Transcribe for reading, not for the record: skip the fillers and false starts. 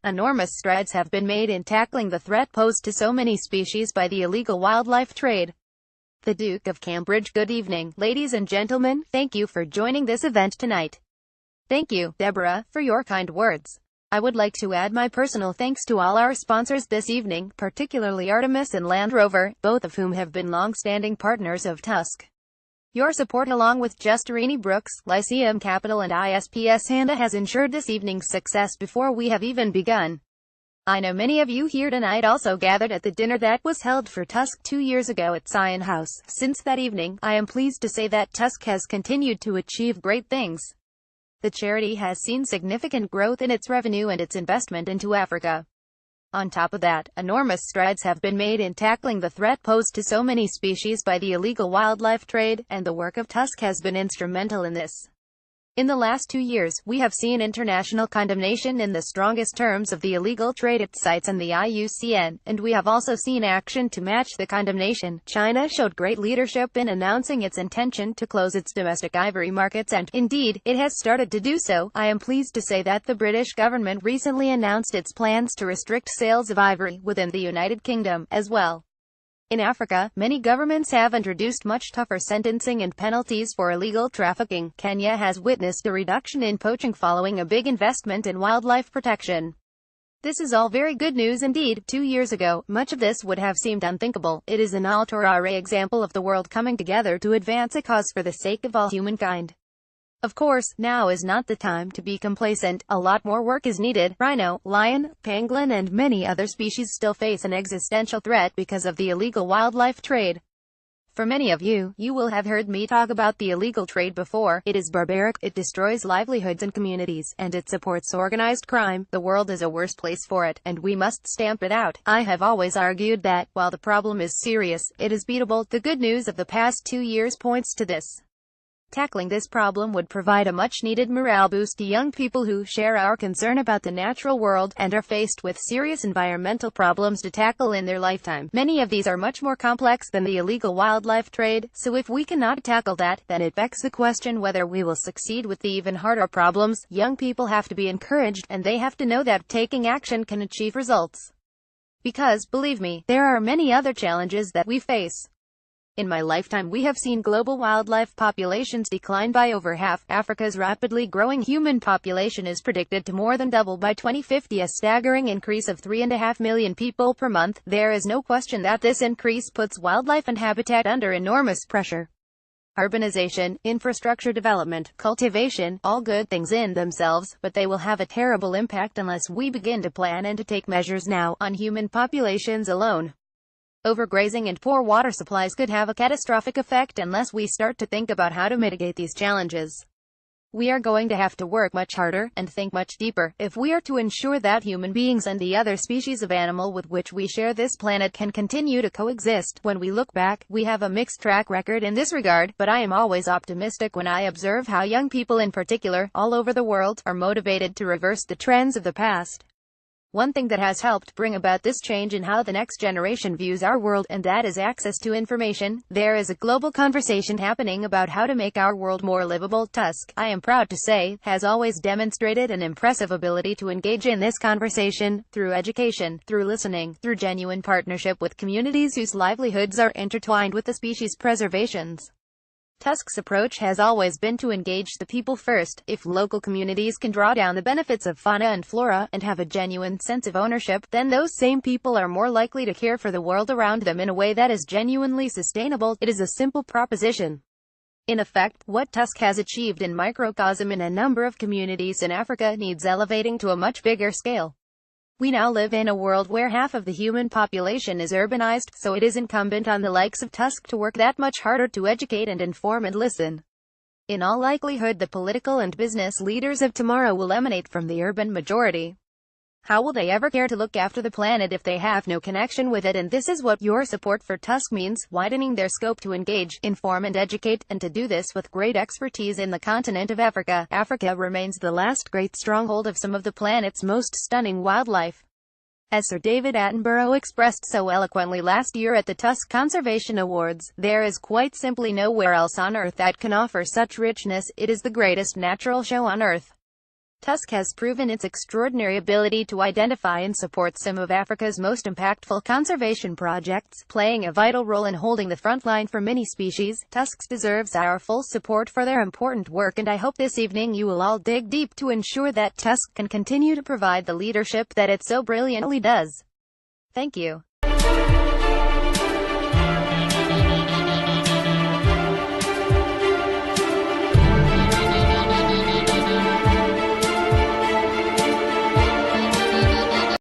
Enormous strides have been made in tackling the threat posed to so many species by the illegal wildlife trade. The Duke of Cambridge. Good evening, ladies and gentlemen. Thank you for joining this event tonight. Thank you, Deborah, for your kind words. I would like to add my personal thanks to all our sponsors this evening, particularly Artemis and Land Rover, both of whom have been long-standing partners of Tusk. Your support along with Justerini Brooks, Lyceum Capital and ISPS Handa has ensured this evening's success before we have even begun. I know many of you here tonight also gathered at the dinner that was held for Tusk 2 years ago at Sion House. Since that evening, I am pleased to say that Tusk has continued to achieve great things. The charity has seen significant growth in its revenue and its investment into Africa. On top of that, enormous strides have been made in tackling the threat posed to so many species by the illegal wildlife trade, and the work of Tusk has been instrumental in this. In the last 2 years, we have seen international condemnation in the strongest terms of the illegal trade at sites and the IUCN, and we have also seen action to match the condemnation. China showed great leadership in announcing its intention to close its domestic ivory markets and, indeed, it has started to do so. I am pleased to say that the British government recently announced its plans to restrict sales of ivory within the United Kingdom, as well. In Africa, many governments have introduced much tougher sentencing and penalties for illegal trafficking. Kenya has witnessed a reduction in poaching following a big investment in wildlife protection. This is all very good news indeed. 2 years ago, much of this would have seemed unthinkable. It is an ultra-rare example of the world coming together to advance a cause for the sake of all humankind. Of course, now is not the time to be complacent. A lot more work is needed. Rhino, lion, pangolin and many other species still face an existential threat because of the illegal wildlife trade. For many of you, you will have heard me talk about the illegal trade before. It is barbaric, it destroys livelihoods and communities, and it supports organized crime. The world is a worse place for it, and we must stamp it out. I have always argued that, while the problem is serious, it is beatable. The good news of the past 2 years points to this. Tackling this problem would provide a much-needed morale boost to young people who share our concern about the natural world, and are faced with serious environmental problems to tackle in their lifetime. Many of these are much more complex than the illegal wildlife trade, so if we cannot tackle that, then it begs the question whether we will succeed with the even harder problems. Young people have to be encouraged, and they have to know that taking action can achieve results. Because, believe me, there are many other challenges that we face. In my lifetime we have seen global wildlife populations decline by over half. Africa's rapidly growing human population is predicted to more than double by 2050, a staggering increase of 3.5 million people per month. There is no question that this increase puts wildlife and habitat under enormous pressure. Urbanization, infrastructure development, cultivation, all good things in themselves, but they will have a terrible impact unless we begin to plan and to take measures now, on human populations alone. Overgrazing and poor water supplies could have a catastrophic effect unless we start to think about how to mitigate these challenges. We are going to have to work much harder, and think much deeper, if we are to ensure that human beings and the other species of animal with which we share this planet can continue to coexist. When we look back, we have a mixed track record in this regard, but I am always optimistic when I observe how young people in particular, all over the world, are motivated to reverse the trends of the past. One thing that has helped bring about this change in how the next generation views our world, and that is access to information. There is a global conversation happening about how to make our world more livable. Tusk, I am proud to say, has always demonstrated an impressive ability to engage in this conversation, through education, through listening, through genuine partnership with communities whose livelihoods are intertwined with the species preservations. Tusk's approach has always been to engage the people first. If local communities can draw down the benefits of fauna and flora, and have a genuine sense of ownership, then those same people are more likely to care for the world around them in a way that is genuinely sustainable. It is a simple proposition. In effect, what Tusk has achieved in microcosm in a number of communities in Africa needs elevating to a much bigger scale. We now live in a world where half of the human population is urbanized, so it is incumbent on the likes of Tusk to work that much harder to educate and inform and listen. In all likelihood, the political and business leaders of tomorrow will emanate from the urban majority. How will they ever care to look after the planet if they have no connection with it? And this is what your support for Tusk means, widening their scope to engage, inform and educate, and to do this with great expertise in the continent of Africa. Africa remains the last great stronghold of some of the planet's most stunning wildlife. As Sir David Attenborough expressed so eloquently last year at the Tusk Conservation Awards, there is quite simply nowhere else on Earth that can offer such richness. It is the greatest natural show on Earth. Tusk has proven its extraordinary ability to identify and support some of Africa's most impactful conservation projects, playing a vital role in holding the front line for many species. Tusk deserves our full support for their important work, and I hope this evening you will all dig deep to ensure that Tusk can continue to provide the leadership that it so brilliantly does. Thank you.